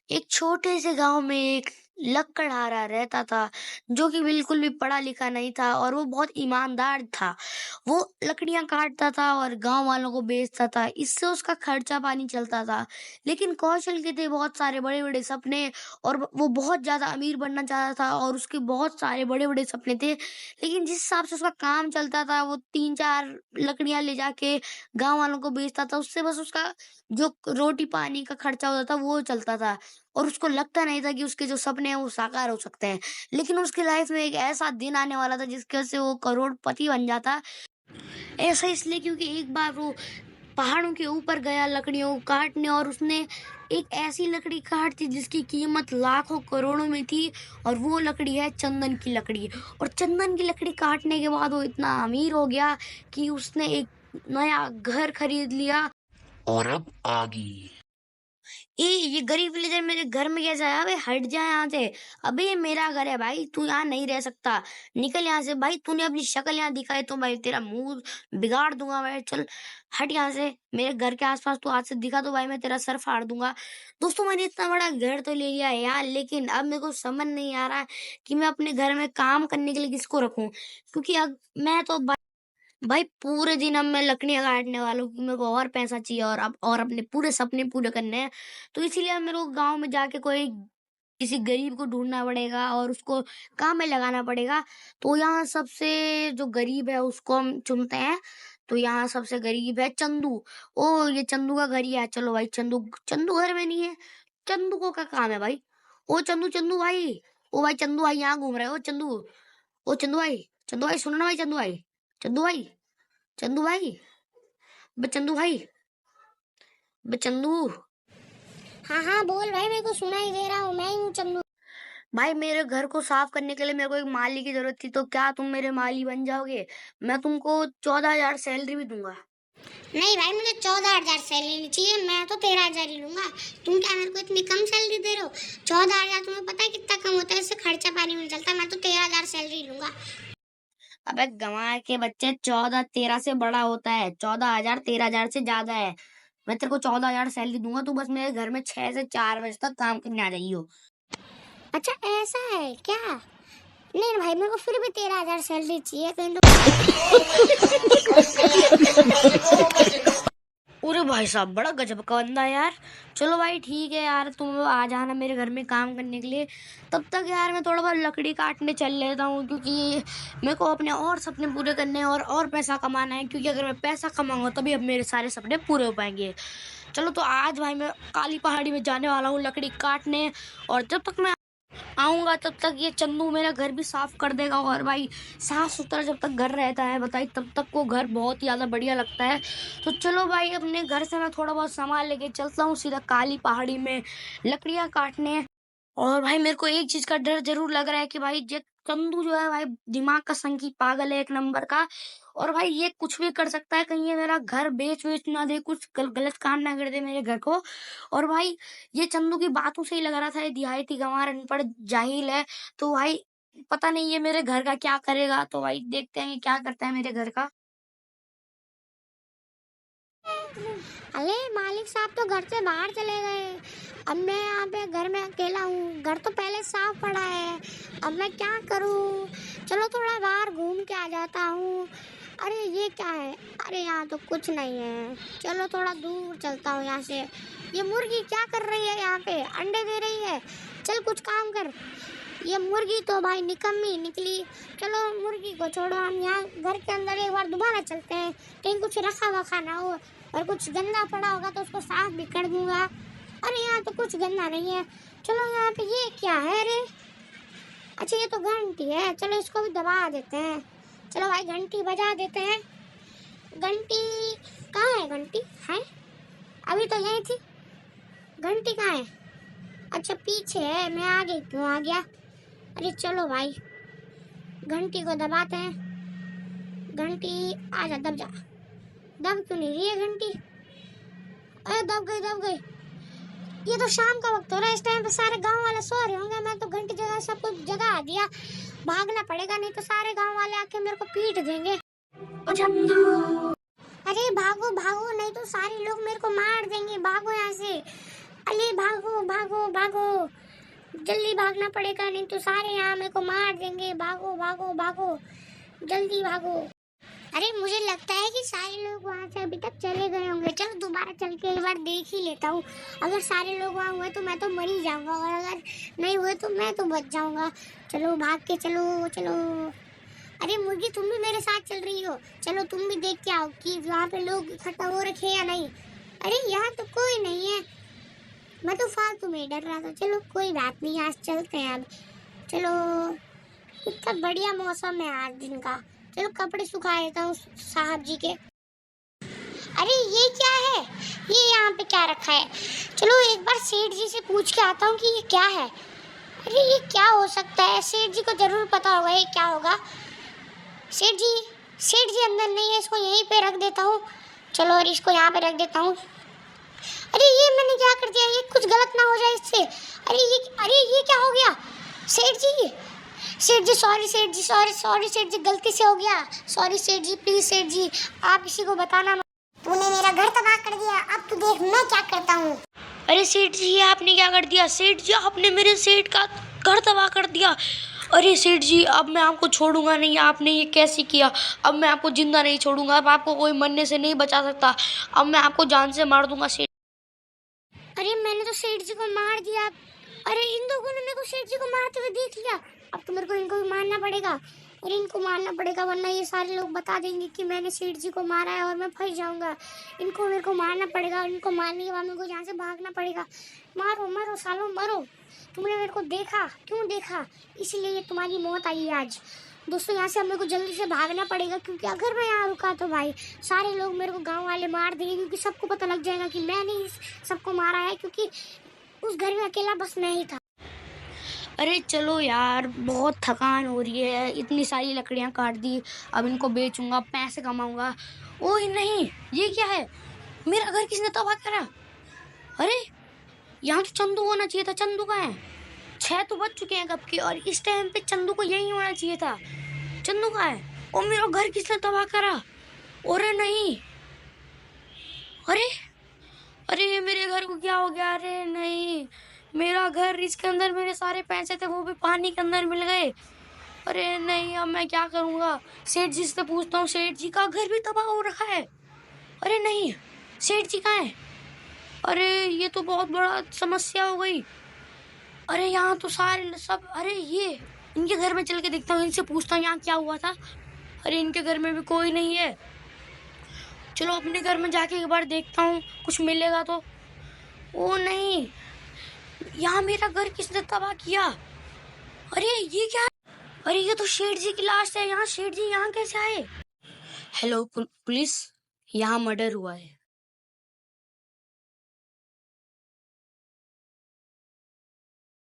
एक छोटे से गांव में एक लकड़हारा रहता था जो कि बिल्कुल भी पढ़ा लिखा नहीं था और वो बहुत ईमानदार था। वो लकड़ियां काटता था और गांव वालों को बेचता था, इससे उसका खर्चा पानी चलता था। लेकिन कौशल के थे बहुत सारे बड़े बड़े सपने और वो बहुत ज्यादा अमीर बनना चाहता था और उसके बहुत सारे बड़े बड़े सपने थे। लेकिन जिस हिसाब से उसका काम चलता था, वो तीन चार लकड़ियां ले जाके गांव वालों को बेचता था, उससे बस उसका जो रोटी पानी का खर्चा होता था वो चलता था। और उसको लगता नहीं था कि उसके जो सपने हैं वो साकार हो सकते हैं। लेकिन उसकी लाइफ में एक ऐसा दिन आने वाला था जिसकी वजह से वो करोड़पति बन जाता। ऐसा इसलिए क्योंकि एक बार वो पहाड़ों के ऊपर गया लकड़ियों को काटने, और उसने एक ऐसी लकड़ी काट दी जिसकी कीमत लाखों करोड़ों में थी। और वो लकड़ी है चंदन की लकड़ी। और चंदन की लकड़ी काटने के बाद वो इतना अमीर हो गया कि उसने एक नया घर खरीद लिया। और अब आगी। ये गरीब विलेजर मेरे घर में कैसे आया? अबे हट जा यहाँ से। अबे ये मेरा घर है भाई, तू यहाँ नहीं रह सकता। निकल यहाँ से भाई, तूने अपनी शक्ल यहाँ दिखाई तो भाई तेरा मुंह बिगाड़ दूंगा भाई। चल हट यहाँ से, मेरे घर के आसपास तू हाथ से दिखा तो भाई मैं तेरा सर फाड़ दूंगा। दोस्तों, मैंने इतना बड़ा घर तो ले लिया है यार, लेकिन अब मेरे को समझ नहीं आ रहा कि मैं अपने घर में काम करने के लिए किसको रखूं। क्योंकि अब मैं तो भाई पूरे दिन अब मैं लकड़ियाँ काटने वाला हूँ कि मेरे को और पैसा चाहिए और अब और अपने पूरे सपने पूरे करने हैं। तो इसीलिए अब मेरे को गाँव में जाके कोई किसी गरीब को ढूँढना पड़ेगा और उसको काम में लगाना पड़ेगा। तो यहाँ सबसे जो गरीब है उसको हम चुनते हैं। तो यहाँ सबसे गरीब है चंदू। ओ ये चंदू का घर ही है। चलो भाई, चंदू चंदू घर में नहीं है। चंदू को क्या काम है भाई? ओ चंदू, चंदू भाई। ओ भाई चंदू भाई यहाँ घूम रहे हो चंदू? ओ चंदू भाई, चंदू भाई सुनो ना भाई, चंदू भाई, चंदू भाई, चंदू भाई, बे चंदू भाई, बे चंदू। हाँ हाँ बोल भाई, मेरे को सुनाई दे रहा हूँ, मैं ही हूँ चंदू। भाई मेरे घर को साफ करने के लिए मेरे को एक माली की जरूरत थी, तो क्या तुम मेरे माली बन जाओगे? मैं तुमको 14,000 सैलरी भी दूंगा। नहीं भाई, मुझे 14,000 सैलरी नहीं चाहिए, मैं तो 13,000 ही लूंगा। तुम क्या मेरे को इतनी कम सैलरी दे रहे हो? 14,000 तुम्हें पता है कितना कम होता है? इससे खर्चा पानी मिल चलता है। मैं तो 13,000 सैलरी लूंगा। अबे गंवार के बच्चे, 14 13 से बड़ा होता है। 14,000 13,000 से ज्यादा है। मैं तेरे को 14,000 सैलरी दूंगा, तू बस मेरे घर में 6 से 4 बजे तक काम करने आ जाइयो। अच्छा ऐसा है क्या? नहीं भाई, मेरे को फिर भी 13,000 सैलरी चाहिए कहीं अरे भाई साहब, बड़ा गजब का बंदा है यार। चलो भाई ठीक है यार, तुम आ जाना मेरे घर में काम करने के लिए। तब तक यार मैं थोड़ा बहुत लकड़ी काटने चल लेता हूँ, क्योंकि मेरे को अपने और सपने पूरे करने हैं और पैसा कमाना है। क्योंकि अगर मैं पैसा कमाऊंगा तभी अब मेरे सारे सपने पूरे हो पाएंगे। चलो तो आज भाई मैं काली पहाड़ी में जाने वाला हूँ लकड़ी काटने। और जब तक मैं आऊंगा तब तक ये चंदू मेरा घर भी साफ कर देगा। और भाई साफ सुथरा जब तक घर रहता है बताइए, तब तक वो घर बहुत ही ज्यादा बढ़िया लगता है। तो चलो भाई, अपने घर से मैं थोड़ा बहुत सामान लेके चलता हूँ सीधा काली पहाड़ी में लकड़ियां काटने। और भाई मेरे को एक चीज का डर जरूर लग रहा है कि भाई ये चंदू जो है भाई दिमाग का संगी पागल है एक नंबर का। और भाई ये कुछ भी कर सकता है, कहीं ये मेरा घर बेच वेच ना दे, कुछ गलत काम ना कर दे मेरे घर को। और भाई ये चंदू की बातों से ही लग रहा था ये दिहायती गंवार अनपढ़ जाहिल है। तो भाई पता नहीं ये मेरे घर का क्या करेगा। तो भाई देखते हैं ये क्या करता है मेरे घर का। अरे मालिक साहब तो घर से बाहर चले गए। अब मैं यहाँ पे घर में अकेला हूँ। घर तो पहले साफ पड़ा है, अब मैं क्या करूँ? चलो थोड़ा बाहर घूम के आ जाता हूँ। अरे ये क्या है? अरे यहाँ तो कुछ नहीं है। चलो थोड़ा दूर चलता हूँ यहाँ से। ये मुर्गी क्या कर रही है यहाँ पे? अंडे दे रही है। चल कुछ काम कर। ये मुर्गी तो भाई निकम्मी निकली। चलो मुर्गी को छोड़ो, हम यहाँ घर के अंदर एक बार दोबारा चलते हैं। कहीं कुछ रखा वखा ना हो, और कुछ गंदा पड़ा होगा तो उसको साफ भी कर दूंगा। अरे यहाँ तो कुछ गंदा नहीं है। चलो यहाँ पे ये क्या है? अरे अच्छा, ये तो घंटी है। चलो इसको भी दबा देते हैं। चलो भाई घंटी बजा देते हैं। घंटी कहाँ है? घंटी है अभी तो यही थी। घंटी कहाँ है? अच्छा पीछे है, मैं आगे क्यों आ गया? अरे चलो भाई घंटी को दबाते हैं। घंटी आजा, दब जा। दब क्यों नहीं रही है घंटी? अरे दब गई, दब गई। ये तो शाम का वक्त हो रहा है, इस टाइम पे सारे गांव वाले सो रहे होंगे। मैं तो घंटी जगह सब कुछ जगा दिया। भागना पड़ेगा, नहीं तो सारे गांव वाले आके मेरे को पीट देंगे। अरे भागो भागो, नहीं तो सारे लोग मेरे को मार देंगे। भागो यहाँ से। अरे भागो भागो भागो, जल्दी भागना पड़ेगा, नहीं तो सारे यहाँ मेरे को मार देंगे। भागो भागो भागो, जल्दी भागो। अरे मुझे लगता है कि सारे लोग वहाँ से अभी तक चले गए होंगे। चलो दोबारा चल के एक बार देख ही लेता हूँ। अगर सारे लोग वहाँ हुए तो मैं तो मर ही जाऊंगा, और अगर नहीं हुए तो मैं तो बच जाऊंगा। चलो भाग के चलो चलो। अरे मुर्गी, तुम भी मेरे साथ चल रही हो? चलो तुम भी देख के आओ कि वहाँ पे लोग इकट्ठा हो रखे हैं या नहीं। अरे यहाँ तो कोई नहीं है, मैं तो फालतू में डर रहा था। चलो कोई बात नहीं, आज चलते हैं अब। चलो, इतना बढ़िया मौसम है आज दिन का। चलो कपड़े सुखा देता हूँ साहब जी के। अरे ये क्या है, ये यहाँ पे क्या रखा है? चलो एक बार सेठ जी से पूछ के आता हूँ कि ये क्या है। अरे ये क्या हो सकता है, सेठ जी को जरूर पता होगा ये क्या होगा। सेठ जी, सेठ जी अंदर नहीं है, इसको यहीं पे रख देता हूँ। चलो और इसको यहाँ पे रख देता हूँ। अरे ये मैंने क्या कर दिया, ये कुछ गलत ना हो जाए इससे। अरे ये क्या हो गया? सेठ जी, सेठ जी सॉरी, सेठ जी सॉरी सॉरी, सेठ जी गलती से हो गया। सॉरी सेठ जी, प्लीज सेठ जी आप किसी को बताना मत। तूने मेरा घर तबाह कर दिया, अब तू देख मैं क्या करता हूँ। अरे सेठ जी, ये आपने क्या कर दिया? सेठ जी, आपने मेरे सेठ का घर तबाह कर दिया। अरे सेठ जी, अब मैं आपको छोड़ूंगा नहीं। आपने ये कैसे किया? अब मैं आपको जिंदा नहीं छोड़ूंगा। अब आपको कोई मरने से नहीं बचा सकता। अब मैं आपको जान से मार दूंगा सेठ। अरे मैंने तो सेठ जी को मार दिया। अरे इन लोगों ने मेरे को सेठ जी को मारते हुए देख लिया। अब तो मेरे को इनको भी मारना पड़ेगा। अरे इनको मारना पड़ेगा, वरना ये सारे लोग बता देंगे कि मैंने सेठ जी को मारा है और मैं फंस जाऊंगा। इनको मेरे को मारना पड़ेगा, और इनको मारने के बाद मेरे को यहाँ से भागना पड़ेगा। मारो मारो सालों मारो, तुमने मेरे को देखा, क्यों देखा, इसलिए तुम्हारी मौत आई आज। दोस्तों यहाँ से अब मेरे को जल्दी से भागना पड़ेगा, क्योंकि अगर मैं यहाँ रुका तो भाई सारे लोग मेरे को गांव वाले मार देंगे, क्योंकि सबको पता लग जाएगा कि मैंने ही सबको मारा है, क्योंकि उस घर में अकेला बस मैं ही था। अरे चलो यार, बहुत थकान हो रही है। इतनी सारी लकड़ियाँ काट दी, अब इनको बेचूंगा, पैसे कमाऊंगा। ओह नहीं, ये क्या है? मेरा घर किसने तबाह करा? अरे यहाँ तो चंदू होना चाहिए था। चंदू कहाँ है? 6 तो बज चुके हैं कब के, और इस टाइम पे चंदू को यही होना चाहिए था। चंदू कहाँ है? और मेरा घर किसने तबाह करा? अरे नहीं, अरे अरे ये मेरे घर को क्या हो गया? अरे नहीं, मेरा घर, इसके अंदर मेरे सारे पैसे थे, वो भी पानी के अंदर मिल गए। अरे नहीं, अब मैं क्या करूँगा? सेठ जी से पूछता हूँ। सेठ जी का घर भी तबाह हो रखा है। अरे नहीं, सेठ जी कहाँ है? अरे ये तो बहुत बड़ा समस्या हो गई। अरे यहाँ तो सारे सब, अरे ये इनके घर में चल के देखता हूँ, इनसे पूछता हूँ यहाँ क्या हुआ था। अरे इनके घर में भी कोई नहीं है। चलो अपने घर में जाके एक बार देखता हूँ, कुछ मिलेगा तो। ओ नहीं, यहाँ मेरा घर किसने तबाह किया? अरे ये क्या है? अरे ये तो शेठ जी की लाश है। यहाँ शेठ जी यहाँ कैसे आए? हेलो पुलिस, यहाँ मर्डर हुआ है।